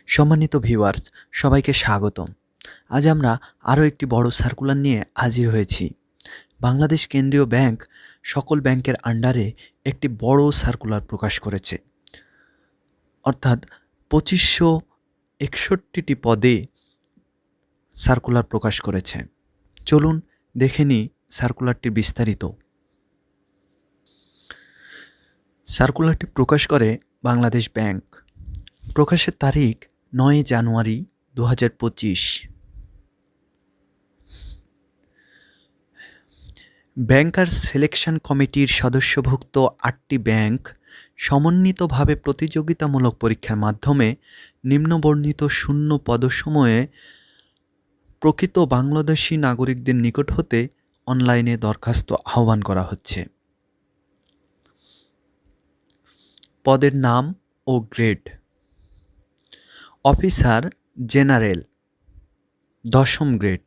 সম্মানিত ভিউয়ার্স, সবাইকে স্বাগতম। আজ আমরা আরও একটি বড় সার্কুলার নিয়ে হাজির হয়েছি। বাংলাদেশ কেন্দ্রীয় ব্যাংক সকল ব্যাংকের আন্ডারে একটি বড় সার্কুলার প্রকাশ করেছে। অর্থাৎ 2561টি পদে সার্কুলার প্রকাশ করেছে। চলুন দেখে নিই সার্কুলারটির বিস্তারিত। সার্কুলারটি প্রকাশ করে বাংলাদেশ ব্যাংক। প্রকাশের তারিখ 9 জানুয়ারি 2025। ব্যাংকার্স সিলেকশন কমিটির সদস্যভুক্ত 8টি ব্যাংক সমন্বিতভাবে প্রতিযোগিতামূলক পরীক্ষার মাধ্যমে নিম্নবর্ণিত শূন্য পদসমূহে প্রকৃত বাংলাদেশি নাগরিকদের নিকট হতে অনলাইনে দরখাস্ত আহ্বান করা হচ্ছে। পদের নাম ও গ্রেড: অফিসার জেনারেল 10ম গ্রেড।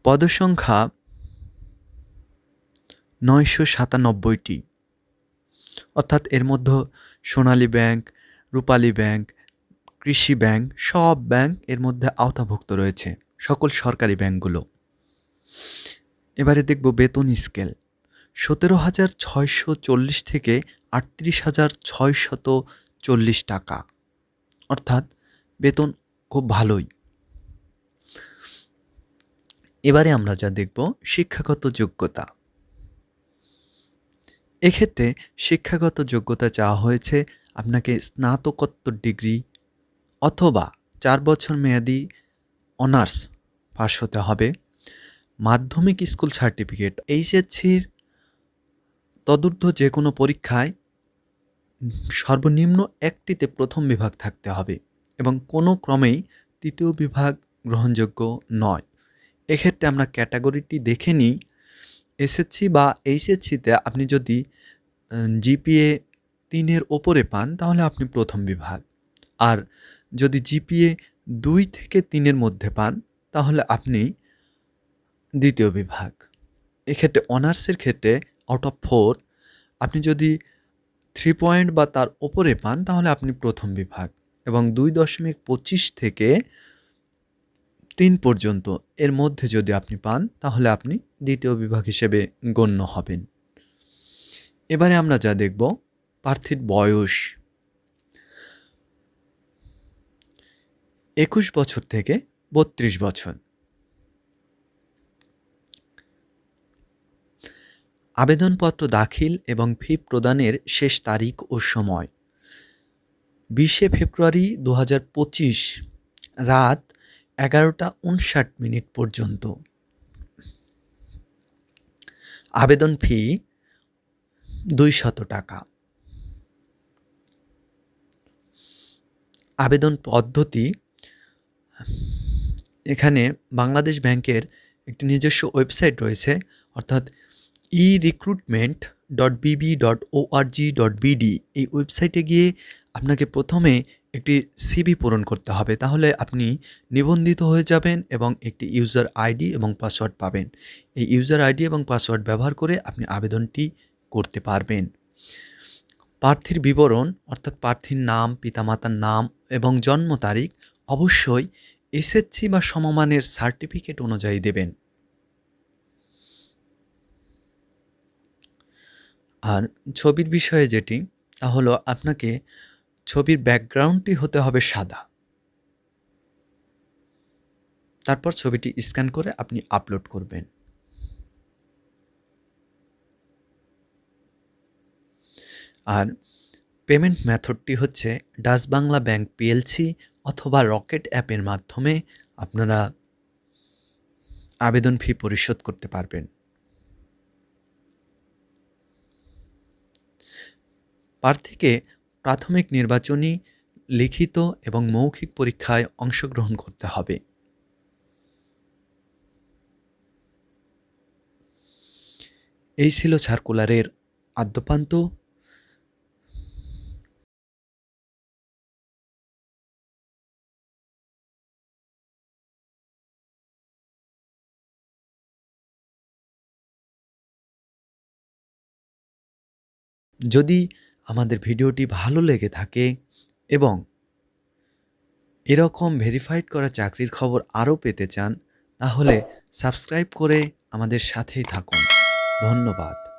পদসংখ্যা 997টি, অর্থাৎ এর মধ্যে সোনালী ব্যাংক, রূপালী ব্যাংক, কৃষি ব্যাংক, সব ব্যাংক এর মধ্যে আওতাভুক্ত রয়েছে, সকল সরকারি ব্যাংকগুলো। এবারে দেখব বেতন স্কেল। 17,640 থেকে 38,640 টাকা, অর্থাৎ বেতন খুব ভালোই। এবারে আমরা যা দেখব শিক্ষাগত যোগ্যতা। এক্ষেত্রে শিক্ষাগত যোগ্যতা চাওয়া হয়েছে আপনাকে স্নাতকোত্তর ডিগ্রি অথবা 4 বছর মেয়াদি অনার্স পাশ হতে হবে। মাধ্যমিক স্কুল সার্টিফিকেট, এইচএসসির তদূর্ধ্ব যে কোনো পরীক্ষায় সর্বনিম্ন একটিতে প্রথম বিভাগ থাকতে হবে এবং কোনো ক্রমেই তৃতীয় বিভাগ গ্রহণযোগ্য নয়। এক্ষেত্রে আমরা ক্যাটাগরিটি দেখে নিই। এসএসসি বা এইচএসসিতে আপনি যদি জিপিএ 3-এর ওপরে পান তাহলে আপনি প্রথম বিভাগ, আর যদি জিপিএ 2 থেকে 3-এর মধ্যে পান তাহলে আপনি দ্বিতীয় বিভাগ। এক্ষেত্রে অনার্সের ক্ষেত্রে আউট অফ 4 আপনি যদি 3 পয়েন্ট বা তার ওপরে পান তাহলে আপনি প্রথম বিভাগ, এবং 2.25 থেকে 3 পর্যন্ত এর মধ্যে যদি আপনি পান তাহলে আপনি দ্বিতীয় বিভাগ হিসেবে গণ্য হবেন। এবারে আমরা যা দেখব প্রার্থীর বয়স। 21 বছর থেকে 32 বছর। আবেদনপত্র দাখিল এবং ফি প্রদানের শেষ তারিখ ও সময় 20 ফেব্রুয়ারি 2025 রাত 11:59 পর্যন্ত। আবেদন ফি 200 টাকা। আবেদন পদ্ধতি: এখানে বাংলাদেশ ব্যাংকের একটি নিজস্ব ওয়েবসাইট রয়েছে, অর্থাৎ erecruitment.bb.org.bd। এই ওয়েবসাইটে গিয়ে আপনাকে প্রথমে একটি সিভি পূরণ করতে হবে, তাহলে আপনি নিবন্ধিত হয়ে যাবেন এবং একটি ইউজার আইডি এবং পাসওয়ার্ড পাবেন। এই ইউজার আইডি এবং পাসওয়ার্ড ব্যবহার করে আপনি আবেদনটি করতে পারবেন। প্রার্থীর বিবরণ, অর্থাৎ প্রার্থীর নাম, পিতামাতার নাম এবং জন্ম তারিখ অবশ্যই এসএসসি বা সমমানের সার্টিফিকেট অনুযায়ী দেবেন। আর ছবির বিষয়ে যেটি, তা হলো আপনাকে ছবির ব্যাকগ্রাউন্ডটি হতে হবে সাদা। তারপর ছবিটি স্ক্যান করে আপনি আপলোড করবেন। আর পেমেন্ট মেথডটি হচ্ছে ডাচ বাংলা ব্যাংক পিএলসি অথবা রকেট অ্যাপের মাধ্যমে আপনারা আবেদন ফি পরিশোধ করতে পারবেন। প্রার্থীকে প্রাথমিক নির্বাচনী, লিখিত এবং মৌখিক পরীক্ষায় অংশগ্রহণ করতে হবে। এই ছিল সার্কুলারের আদ্যোপান্ত। যদি আমাদের ভিডিওটি ভালো লেগে থাকে এবং এরকম ভেরিফাইড করা চাকরির খবর আরও পেতে চান, তাহলে সাবস্ক্রাইব করে আমাদের সাথেই থাকুন। ধন্যবাদ।